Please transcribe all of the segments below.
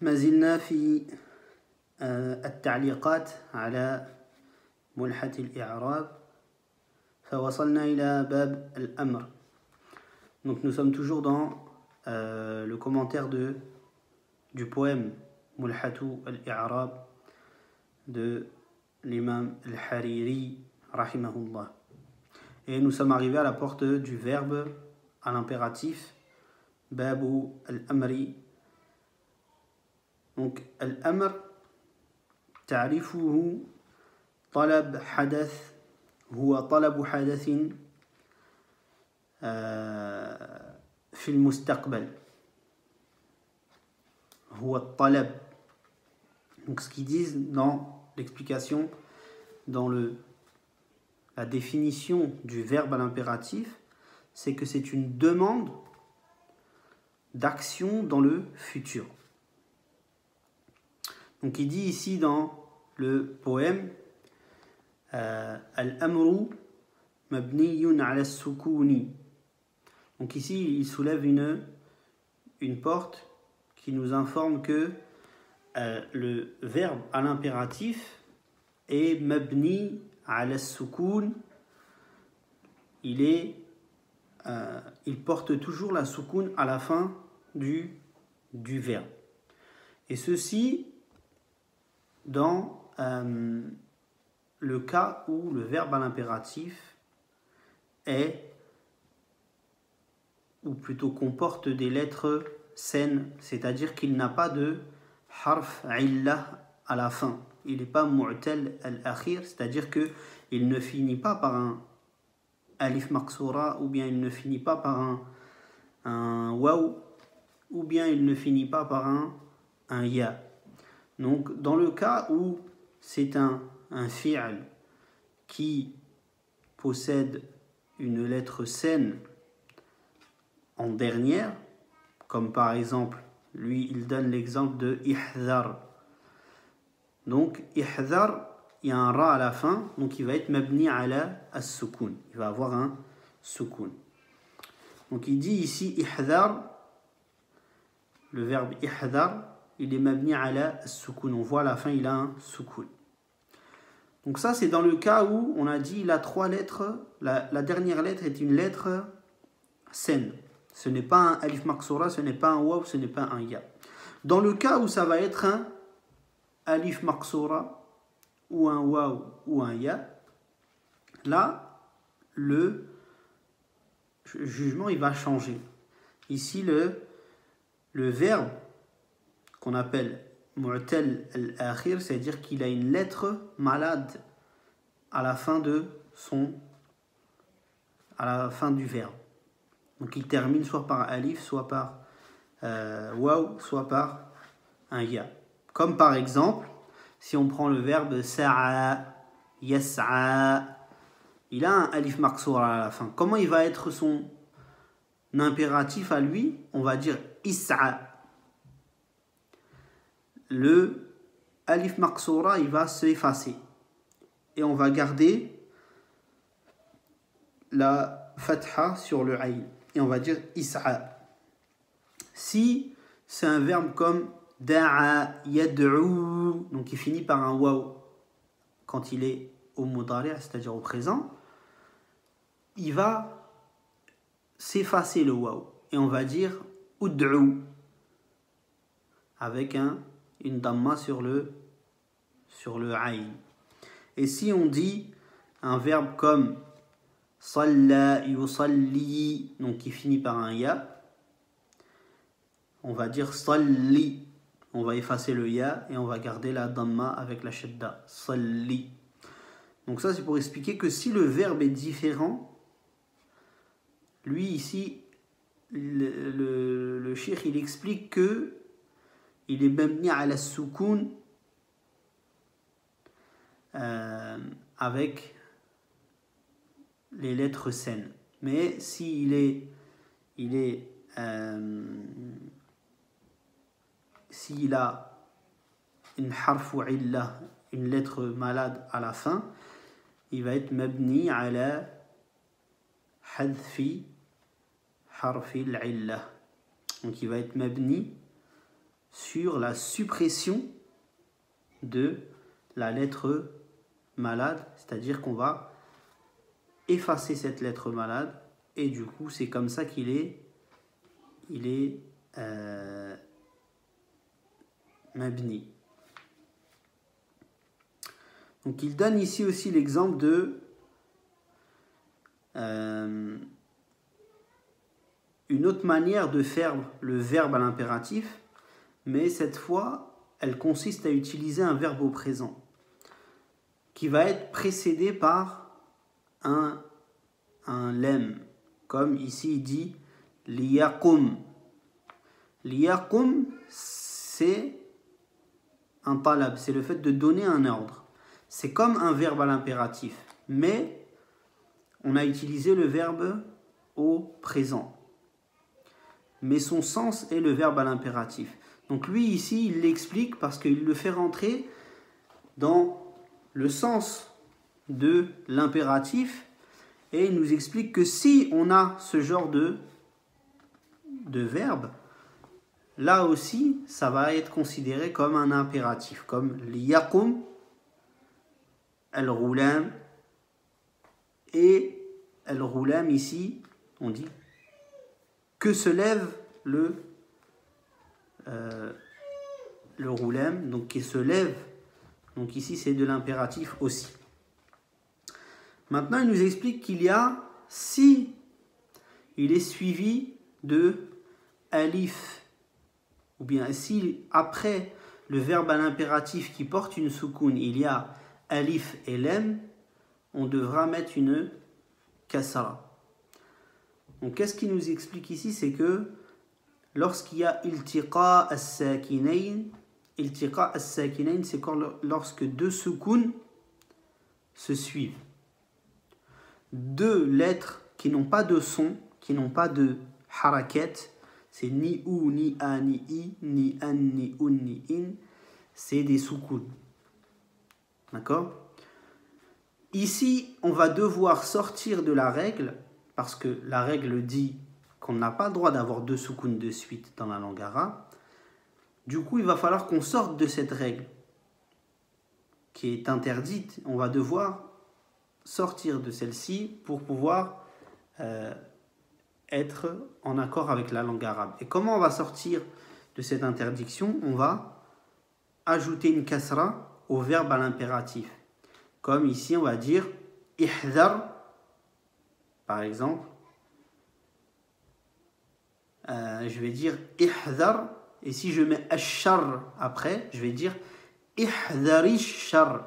ما زلنا في التعليقات على ملحة الإعراب فوصلنا إلى باب الأمر. Donc nous sommes toujours dans le commentaire du poème Mulhatu al-I'rab de l'imam al-Hariri rahimahullah. Et nous sommes arrivés à la porte du verbe à l'impératif Babu al-Amri. Donc al-Amr ta'rifuhu طلب حدث هو طلب حدث في المستقبل هو الطلب. Donc ce qu'ils disent dans l'explication, dans la définition du verbe à l'impératif, c'est que c'est une demande d'action dans le futur. Donc il dit ici dans le poème Al-Amru mabniyun ala sukuni. Donc ici il soulève une porte qui nous informe que le verbe à l'impératif est mabni ala sukun. Il porte toujours la sukun à la fin du verbe. Et ceci dans le cas où le verbe à l'impératif est, ou plutôt comporte des lettres saines, c'est-à-dire qu'il n'a pas de harf illah à la fin. Il n'est pas mu'tal al-akhir, c'est-à-dire qu'il ne finit pas par un alif maqsoura, ou bien il ne finit pas par un waw, ou bien il ne finit pas par un ya. Donc dans le cas où c'est un fi'l qui possède une lettre saine en dernière, comme par exemple, lui il donne l'exemple de ihdar. Donc ihdar, il y a un ra à la fin, donc il va être mabni ala as-sukun, il va avoir un sukun. Donc il dit ici ihdar, le verbe ihdar, il est mabni ala as-sukun, on voit à la fin il a un sukun. Donc ça c'est dans le cas où on a dit il a trois lettres, la dernière lettre est une lettre saine. Ce n'est pas un alif maqsoura, ce n'est pas un waw, ce n'est pas un ya. Dans le cas où ça va être un alif maqsoura ou un waw ou un ya, là le jugement il va changer. Ici le verbe qu'on appelle mu'tal al-akhir, c'est-à-dire qu'il a une lettre malade à la fin du verbe. Donc il termine soit par alif, soit par waw, soit par un ya. Comme par exemple, si on prend le verbe sa'a, yas'a, il a un alif maqsoura à la fin. Comment il va être son impératif à lui? On va dire is'a. Le alif maqsoura, il va s'effacer. Et on va garder la fatha sur le ayn. Et on va dire is'a. Si c'est un verbe comme da'a, yad'u, donc il finit par un waw quand il est au mudari', c'est-à-dire au présent, il va s'effacer le waw. Et on va dire ud'u avec une damma sur le ayn. Et si on dit un verbe comme salla yusalli, donc qui finit par un ya, on va dire salli, on va effacer le ya et on va garder la damma avec la shadda, salli. Donc ça c'est pour expliquer que si le verbe est différent, lui ici le cheikh il explique que il est mabni ala soukoun avec les lettres saines. Mais s'il s'il a une harf ou illah, une lettre malade à la fin, il va être mabni ala hadfi harfi al-illah. Donc il va être mabni sur la suppression de la lettre malade, c'est-à-dire qu'on va effacer cette lettre malade, et du coup c'est comme ça qu'il est mabni. Donc il donne ici aussi l'exemple de une autre manière de faire le verbe à l'impératif, mais cette fois elle consiste à utiliser un verbe au présent qui va être précédé par un lem, comme ici il dit liyakum. Liyakum, c'est un talab, c'est le fait de donner un ordre. C'est comme un verbe à l'impératif, mais on a utilisé le verbe au présent. Mais son sens est le verbe à l'impératif. Donc lui ici, il l'explique parce qu'il le fait rentrer dans le sens de l'impératif, et il nous explique que si on a ce genre de verbe, là aussi, ça va être considéré comme un impératif, comme liyakum, al-roulam, et al-roulam ici, on dit que se lève le roulam, donc qui se lève, donc ici c'est de l'impératif aussi. Maintenant, il nous explique qu'il y a, si il est suivi de alif, ou bien si après le verbe à l'impératif qui porte une soukoun, il y a alif et lem, on devra mettre une kasra. Donc qu'est-ce qu'il nous explique ici? C'est que lorsqu'il y a iltiqa as-sakinayn, c'est lorsque deux soukoun se suivent. Deux lettres qui n'ont pas de son, qui n'ont pas de harakat, c'est ni ou, ni a, ni i, ni an, ni un, ni in, c'est des soukoun. D'accord? Ici, on va devoir sortir de la règle, parce que la règle dit qu'on n'a pas le droit d'avoir deux soukoun de suite dans la langue arabe. Du coup, il va falloir qu'on sorte de cette règle qui est interdite. On va devoir sortir de celle-ci pour pouvoir être en accord avec la langue arabe. Et comment on va sortir de cette interdiction? On va ajouter une kasra au verbe à l'impératif. Comme ici, on va dire ihdar, par exemple. Je vais dire ihdar, et si je mets ashar après, je vais dire ihdarish-shar.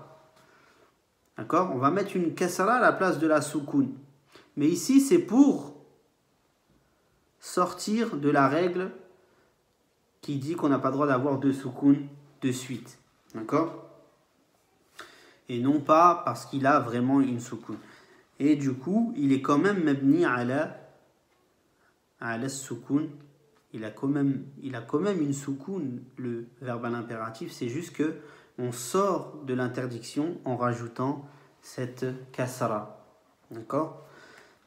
D'accord? On va mettre une kasra à la place de la soukoun. Mais ici, c'est pour sortir de la règle qui dit qu'on n'a pas le droit d'avoir deux soukoun de suite. D'accord? Et non pas parce qu'il a vraiment une soukoun. Et du coup, il est quand même mabni ala soukoun. Il a quand même une soukoun, le verbe à l'impératif. C'est juste que on sort de l'interdiction en rajoutant cette kasra. D'accord?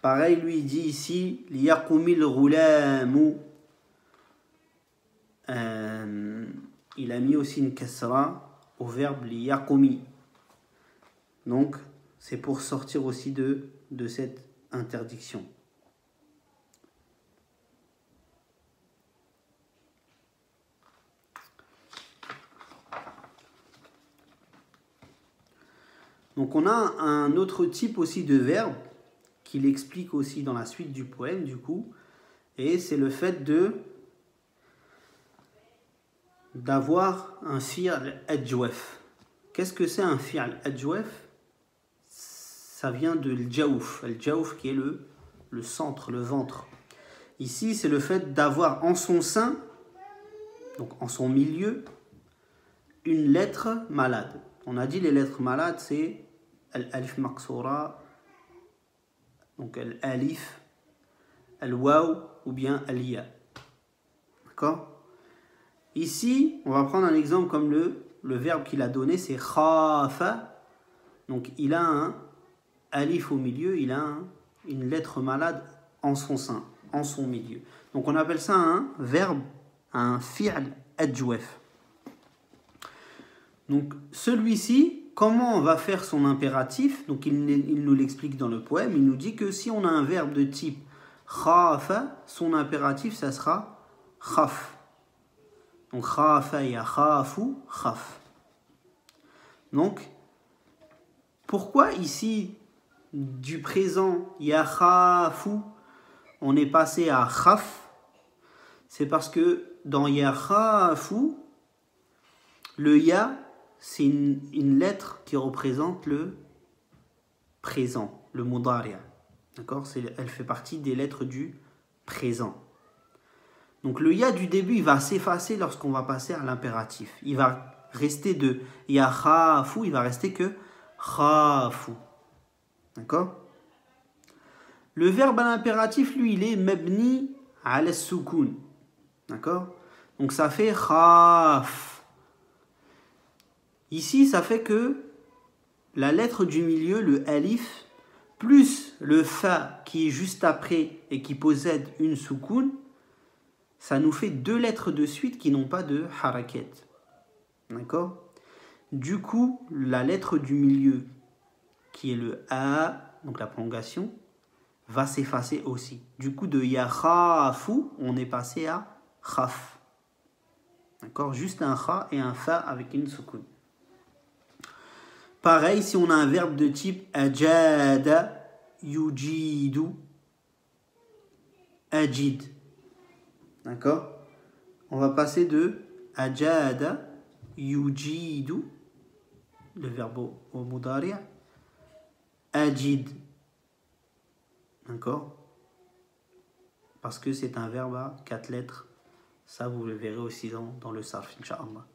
Pareil, lui il dit ici liyaqumil roulamu. Il a mis aussi une kasra au verbe liyaqumi. Donc, c'est pour sortir aussi de cette interdiction. Donc on a un autre type aussi de verbe qu'il explique aussi dans la suite du poème du coup, et c'est le fait d'avoir un fi'l adjwaf. Qu'est-ce que c'est un fi'l adjwaf? Ça vient de l'jaouf, al-jaouf qui est le centre, le ventre. Ici c'est le fait d'avoir en son sein, donc en son milieu, une lettre malade. On a dit les lettres malades c'est al-alif maqsoura, donc al-alif, al-waw ou bien al-ya. D'accord? Ici, on va prendre un exemple comme le verbe qu'il a donné, c'est khafa. Donc il a un alif au milieu, il a une lettre malade en son sein, en son milieu. Donc on appelle ça un verbe, un fi'l ajwaf. Donc celui-ci, comment on va faire son impératif? Donc il nous l'explique dans le poème. Il nous dit que si on a un verbe de type khafa, son impératif ça sera khaf. Donc khafa ya khafu khaf. Donc pourquoi ici du présent ya khafu on est passé à khaf? C'est parce que dans ya khafu le ya c'est une lettre qui représente le présent, le mudari'. D'accord? Elle fait partie des lettres du présent. Donc le ya du début, il va s'effacer lorsqu'on va passer à l'impératif. Il va rester de ya khafu, il va rester que khafu. D'accord? Le verbe à l'impératif, lui, il est mabni ala sukun. D'accord? Donc ça fait khaf. Ici, ça fait que la lettre du milieu, le alif, plus le fa qui est juste après et qui possède une soukoun, ça nous fait deux lettres de suite qui n'ont pas de harakat. D'accord? Du coup, la lettre du milieu, qui est le a, donc la prolongation, va s'effacer aussi. Du coup, de ya khafu, on est passé à khaf. D'accord? Juste un kha et un fa avec une soukoun. Pareil, si on a un verbe de type ajada, yujidu, ajid. D'accord? On va passer de ajada, yujidu, le verbe au mudari', ajid. D'accord? Parce que c'est un verbe à 4 lettres. Ça, vous le verrez aussi dans le sarf, incha'Allah.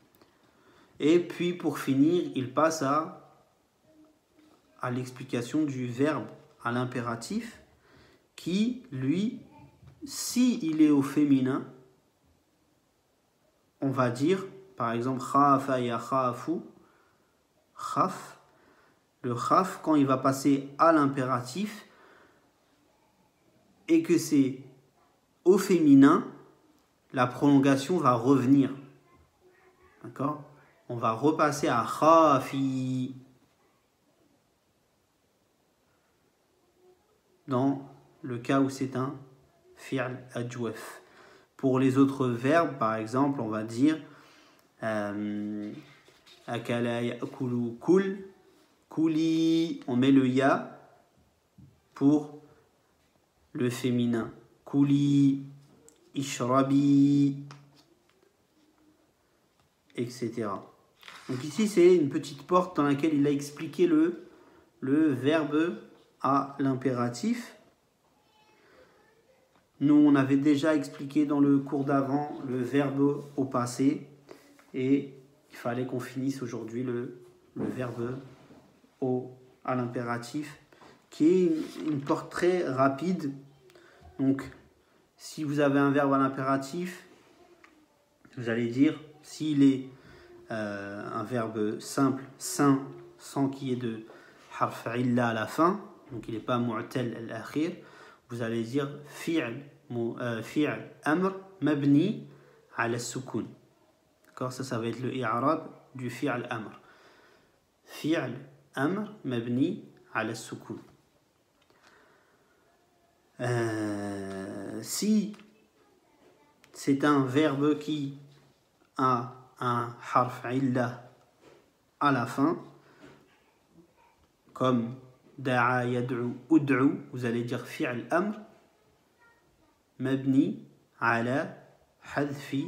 Et puis, pour finir, il passe à l'explication du verbe à l'impératif qui, lui, si il est au féminin, on va dire, par exemple, khafa ya khafu, khaf. Le khaf, quand il va passer à l'impératif et que c'est au féminin, la prolongation va revenir. D'accord? On va repasser à khafi. Dans le cas où c'est un fi'l ajwaf. Pour les autres verbes, par exemple, on va dire akala ya'kulu kul, kuli, on met le ya pour le féminin. Kuli, ishrabi, etc. Donc ici, c'est une petite porte dans laquelle il a expliqué le verbe à l'impératif. Nous, on avait déjà expliqué dans le cours d'avant le verbe au passé et il fallait qu'on finisse aujourd'hui le verbe à l'impératif qui est une porte très rapide. Donc, si vous avez un verbe à l'impératif, vous allez dire, s'il est un verbe simple, sain, sans qu'il y ait de harf illa à la fin, donc il n'est pas mu'tal al-akhir, vous allez dire fi'l amr mabni ala sukun. D'accord, ça va être le i'rab du fi'l amr. Fi'l amr mabni ala sukun. Si c'est un verbe qui a un harf illa à la fin, comme da'a yad'u ud'u, vous allez dire fi'l amr mabni ala hadfi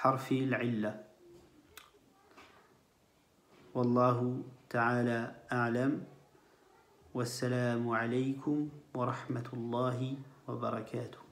harfi l'illa. Wallahu ta'ala a'lam. Wassalamu alaykum wa rahmatullahi wa barakatuh.